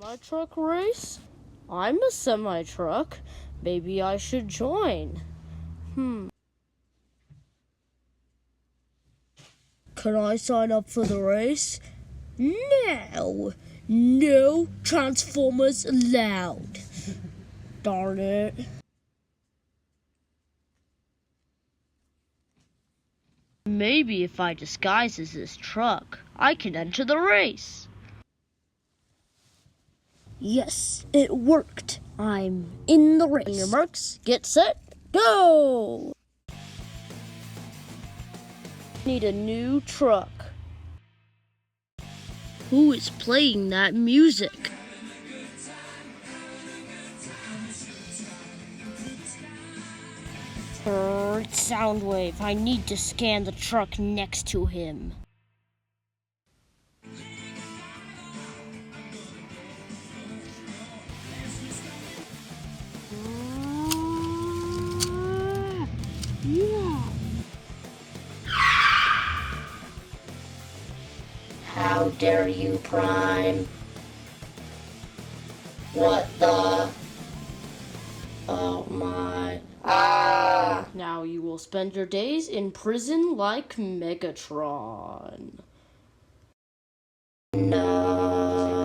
Semi-truck race? I'm a semi-truck. Maybe I should join. Can I sign up for the race? No! No Transformers allowed. Darn it. Maybe if I disguise as this truck, I can enter the race. Yes, it worked. I'm in the race. Your marks, get set, go! Need a new truck. Who is playing that music? Soundwave, I need to scan the truck next to him. Yeah. How dare you, Prime? What the? Oh my. Ah! Now you will spend your days in prison like Megatron. No.